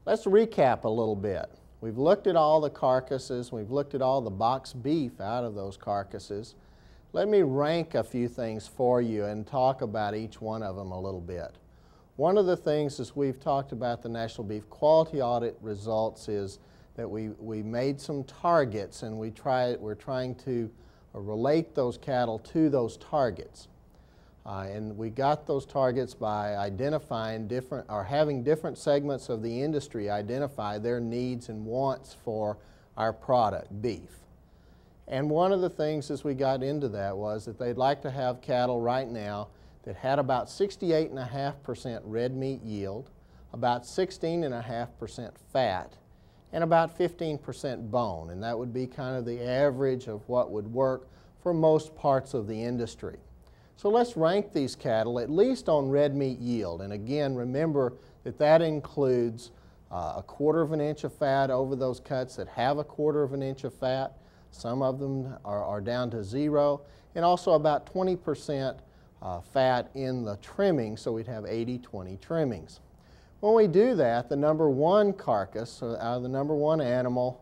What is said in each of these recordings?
Let's recap a little bit. We've looked at all the carcasses, we've looked at all the boxed beef out of those carcasses. Let me rank a few things for you and talk about each one of them a little bit. One of the things as we've talked about the National Beef Quality Audit results is that we made some targets, and we're trying to relate those cattle to those targets. And we got those targets by identifying having different segments of the industry identify their needs and wants for our product, beef. And one of the things as we got into that was that they'd like to have cattle right now that had about 68.5% red meat yield, about 16.5% fat, and about 15% bone. And that would be kind of the average of what would work for most parts of the industry. So let's rank these cattle at least on red meat yield. And again, remember that that includes a 1/4 inch of fat over those cuts that have a 1/4 inch of fat. Some of them are down to 0, and also about 20% fat in the trimming, so we'd have 80-20 trimmings. When we do that, the number 1 carcass, so out of the number 1 animal,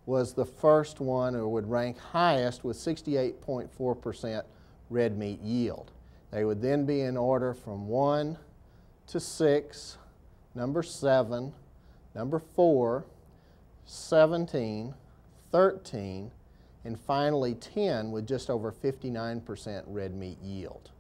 was the first one, or would rank highest with 68.4% red meat yield. They would then be in order from 1 to 6, number 7, number 4, 17, 13, and finally 10 with just over 59% red meat yield.